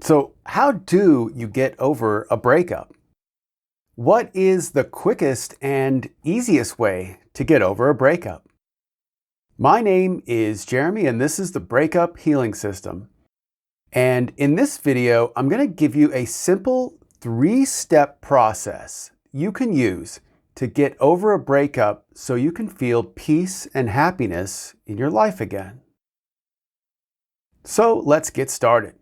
So, how do you get over a breakup? What is the quickest and easiest way to get over a breakup? My name is Jeremy, and this is the Breakup Healing System. And in this video, I'm going to give you a simple 3-step process you can use to get over a breakup so you can feel peace and happiness in your life again. So, let's get started.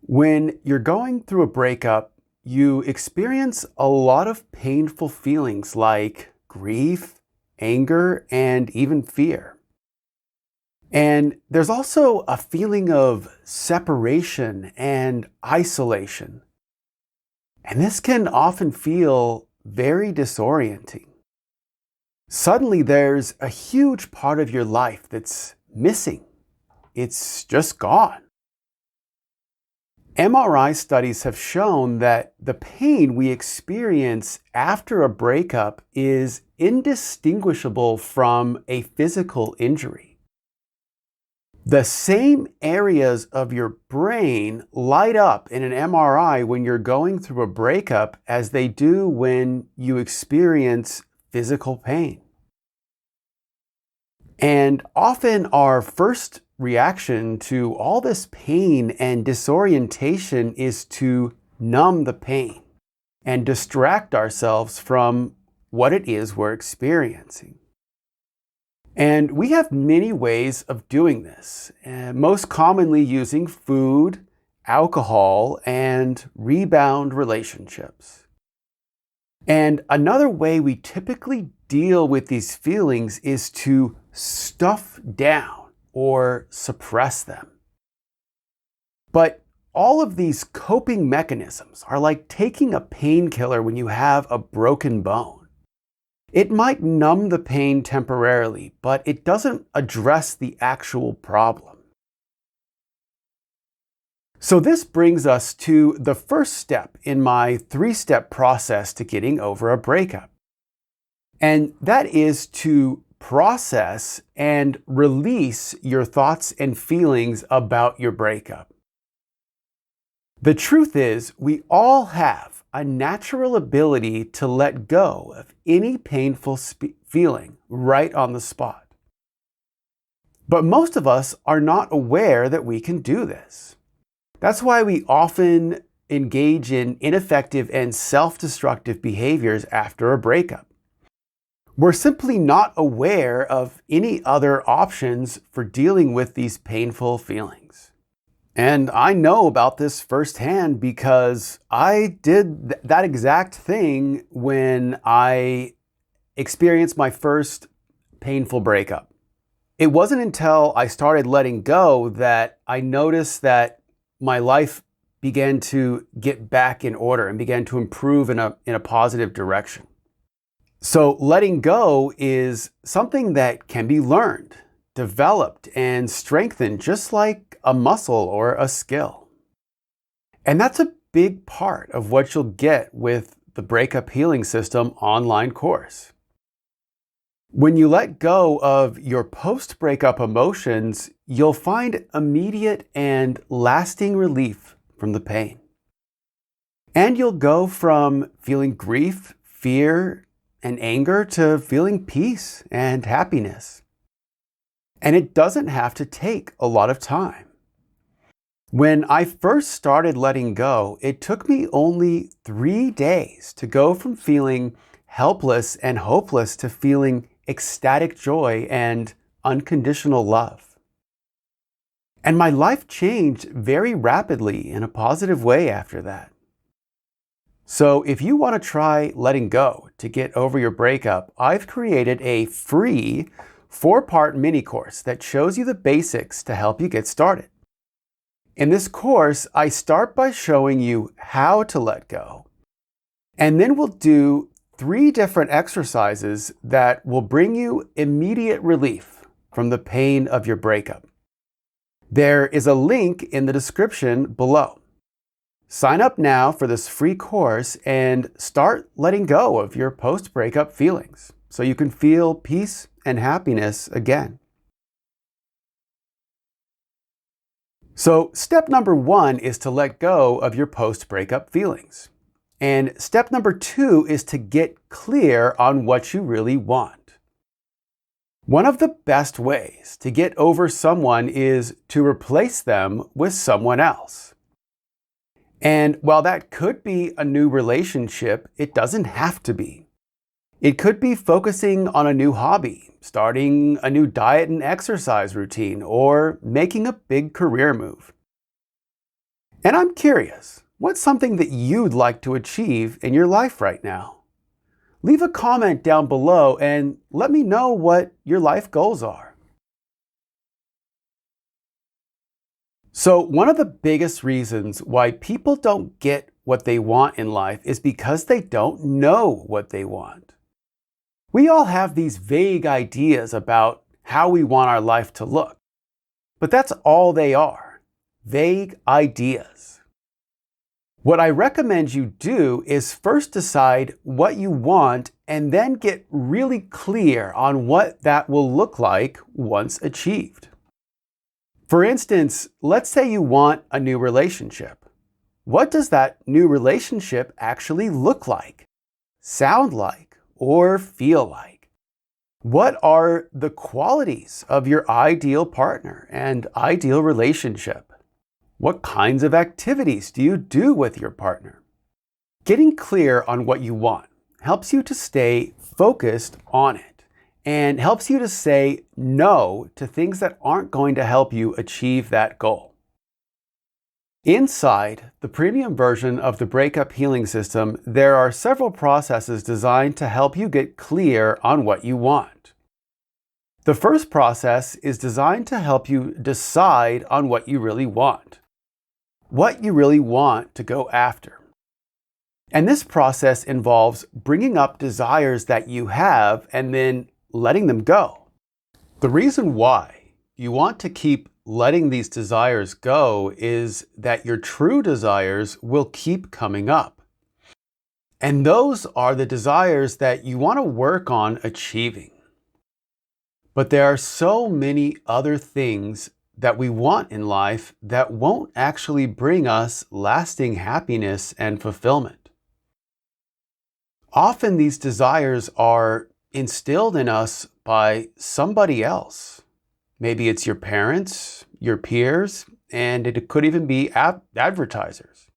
When you're going through a breakup, you experience a lot of painful feelings like grief, anger, and even fear. And there's also a feeling of separation and isolation. And this can often feel very disorienting. Suddenly, there's a huge part of your life that's missing. It's just gone. MRI studies have shown that the pain we experience after a breakup is indistinguishable from a physical injury. The same areas of your brain light up in an MRI when you're going through a breakup as they do when you experience physical pain. And often our first reaction to all this pain and disorientation is to numb the pain and distract ourselves from what it is we're experiencing. And we have many ways of doing this, most commonly using food, alcohol, and rebound relationships. And another way we typically deal with these feelings is to stuff down or suppress them. But all of these coping mechanisms are like taking a painkiller when you have a broken bone. It might numb the pain temporarily, but it doesn't address the actual problem. So this brings us to the first step in my 3-step process to getting over a breakup. And that is to process and release your thoughts and feelings about your breakup. The truth is, we all have a natural ability to let go of any painful feeling right on the spot. But most of us are not aware that we can do this. That's why we often engage in ineffective and self-destructive behaviors after a breakup. We're simply not aware of any other options for dealing with these painful feelings. And I know about this firsthand because I did that exact thing when I experienced my first painful breakup. It wasn't until I started letting go that I noticed that my life began to get back in order and began to improve in a positive direction. So letting go is something that can be learned, developed, and strengthened just like a muscle or a skill. And that's a big part of what you'll get with the Breakup Healing System online course. When you let go of your post-breakup emotions, you'll find immediate and lasting relief from the pain. And you'll go from feeling grief, fear, and anger to feeling peace and happiness. And it doesn't have to take a lot of time. When I first started letting go, it took me only 3 days to go from feeling helpless and hopeless to feeling ecstatic joy and unconditional love. And my life changed very rapidly in a positive way after that. So if you want to try letting go to get over your breakup, I've created a free 4-part mini course that shows you the basics to help you get started. In this course, I start by showing you how to let go, and then we'll do 3 different exercises that will bring you immediate relief from the pain of your breakup. There is a link in the description below. Sign up now for this free course and start letting go of your post-breakup feelings so you can feel peace and happiness again. So step number 1 is to let go of your post-breakup feelings. And step number 2 is to get clear on what you really want. One of the best ways to get over someone is to replace them with someone else. And while that could be a new relationship, it doesn't have to be. It could be focusing on a new hobby, starting a new diet and exercise routine, or making a big career move. And I'm curious, what's something that you'd like to achieve in your life right now? Leave a comment down below and let me know what your life goals are. So, one of the biggest reasons why people don't get what they want in life is because they don't know what they want. We all have these vague ideas about how we want our life to look, but that's all they are, vague ideas. What I recommend you do is first decide what you want and then get really clear on what that will look like once achieved. For instance, let's say you want a new relationship. What does that new relationship actually look like, sound like, or feel like? What are the qualities of your ideal partner and ideal relationship? What kinds of activities do you do with your partner? Getting clear on what you want helps you to stay focused on it and helps you to say no to things that aren't going to help you achieve that goal. Inside the premium version of the Breakup Healing System, there are several processes designed to help you get clear on what you want. The first process is designed to help you decide on what you really want to go after. And this process involves bringing up desires that you have and then letting them go. The reason why you want to keep letting these desires go is that your true desires will keep coming up. And those are the desires that you want to work on achieving. But there are so many other things that we want in life that won't actually bring us lasting happiness and fulfillment. Often these desires are instilled in us by somebody else. Maybe it's your parents, your peers, and it could even be advertisers.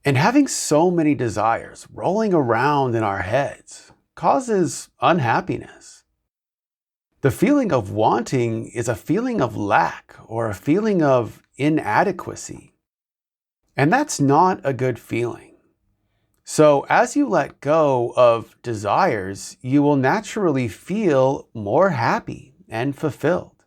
And having so many desires rolling around in our heads causes unhappiness. The feeling of wanting is a feeling of lack or a feeling of inadequacy. And that's not a good feeling. So as you let go of desires, you will naturally feel more happy and fulfilled.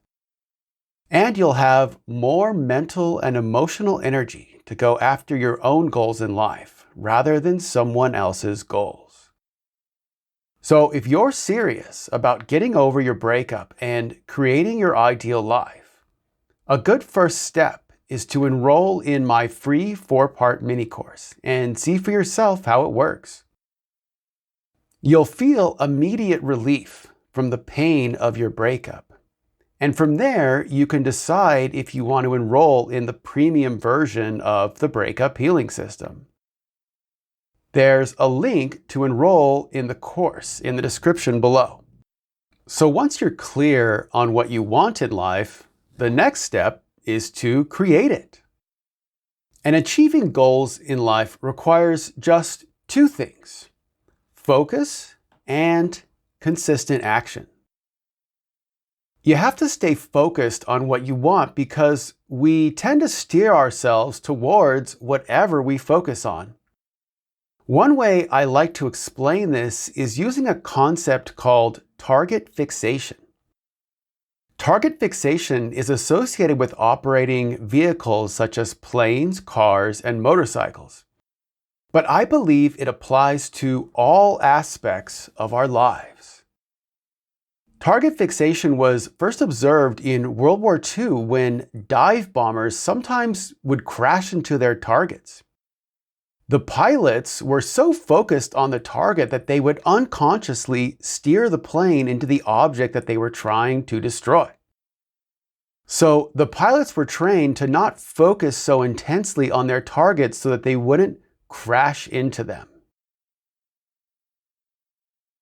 And you'll have more mental and emotional energy to go after your own goals in life rather than someone else's goals. So if you're serious about getting over your breakup and creating your ideal life, a good first step is to enroll in my free 4-part mini course and see for yourself how it works. You'll feel immediate relief from the pain of your breakup. And from there, you can decide if you want to enroll in the premium version of the Breakup Healing System. There's a link to enroll in the course in the description below. So once you're clear on what you want in life, the next step is to create it. And achieving goals in life requires just 2 things: focus and consistent action. You have to stay focused on what you want because we tend to steer ourselves towards whatever we focus on. One way I like to explain this is using a concept called target fixation. Target fixation is associated with operating vehicles such as planes, cars, and motorcycles. But I believe it applies to all aspects of our lives. Target fixation was first observed in World War II when dive bombers sometimes would crash into their targets. The pilots were so focused on the target that they would unconsciously steer the plane into the object that they were trying to destroy. So the pilots were trained to not focus so intensely on their targets so that they wouldn't crash into them.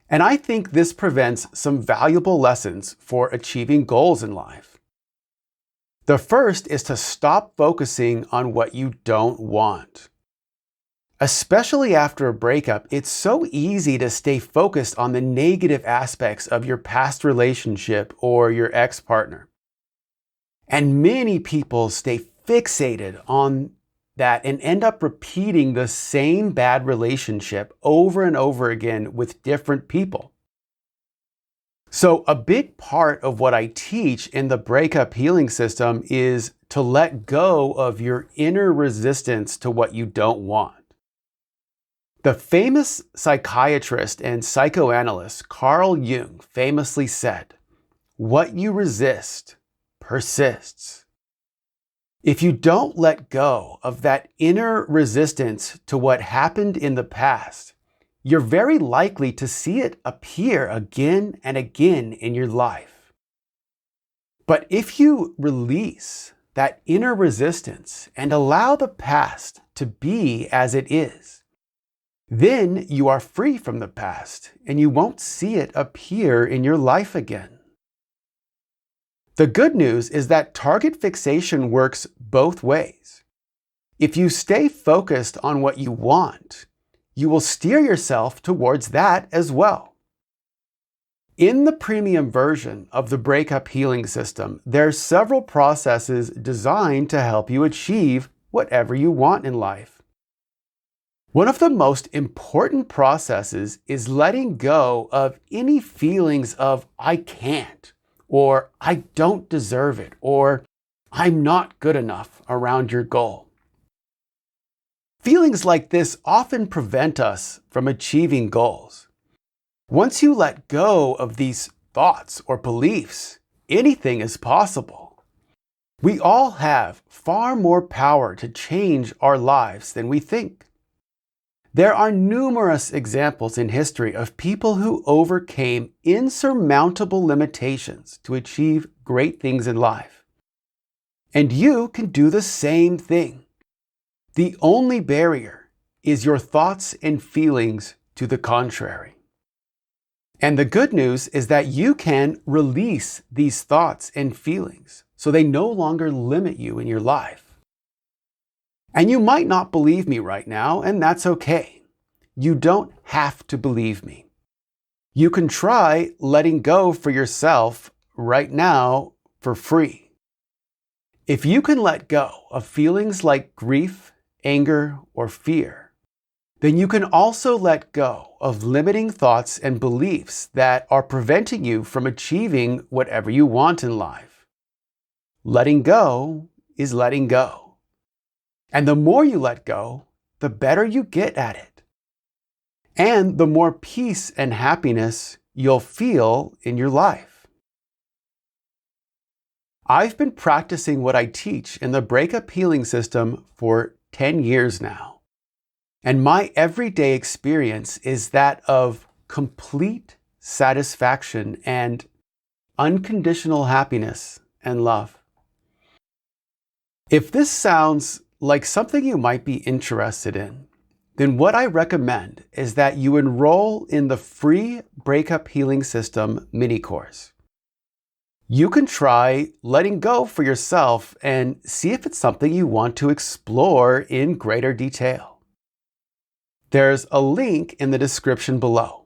And I think this prevents some valuable lessons for achieving goals in life. The first is to stop focusing on what you don't want. Especially after a breakup, it's so easy to stay focused on the negative aspects of your past relationship or your ex-partner. And many people stay fixated on that and end up repeating the same bad relationship over and over again with different people. So a big part of what I teach in the Breakup Healing System is to let go of your inner resistance to what you don't want. The famous psychiatrist and psychoanalyst Carl Jung famously said, "What you resist persists." If you don't let go of that inner resistance to what happened in the past, you're very likely to see it appear again and again in your life. But if you release that inner resistance and allow the past to be as it is, then you are free from the past and you won't see it appear in your life again. The good news is that target fixation works both ways. If you stay focused on what you want, you will steer yourself towards that as well. In the premium version of the Breakup Healing System, there are several processes designed to help you achieve whatever you want in life. One of the most important processes is letting go of any feelings of "I can't," or "I don't deserve it," or "I'm not good enough" around your goal. Feelings like this often prevent us from achieving goals. Once you let go of these thoughts or beliefs, anything is possible. We all have far more power to change our lives than we think. There are numerous examples in history of people who overcame insurmountable limitations to achieve great things in life. And you can do the same thing. The only barrier is your thoughts and feelings to the contrary. And the good news is that you can release these thoughts and feelings so they no longer limit you in your life. And you might not believe me right now, and that's okay. You don't have to believe me. You can try letting go for yourself right now for free. If you can let go of feelings like grief, anger, or fear, then you can also let go of limiting thoughts and beliefs that are preventing you from achieving whatever you want in life. Letting go is letting go. And the more you let go, the better you get at it. And the more peace and happiness you'll feel in your life. I've been practicing what I teach in the Breakup Healing System for 10 years now. And my everyday experience is that of complete satisfaction and unconditional happiness and love. If this sounds like something you might be interested in, then what I recommend is that you enroll in the free Breakup Healing System mini course. You can try letting go for yourself and see if it's something you want to explore in greater detail. There's a link in the description below.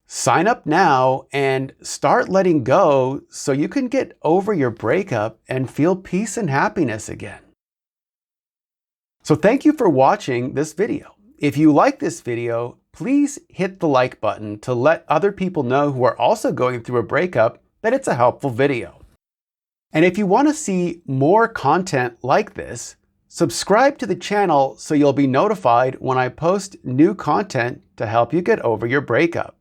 Sign up now and start letting go so you can get over your breakup and feel peace and happiness again. So thank you for watching this video. If you like this video, please hit the like button to let other people know who are also going through a breakup that it's a helpful video. And if you want to see more content like this, subscribe to the channel so you'll be notified when I post new content to help you get over your breakup.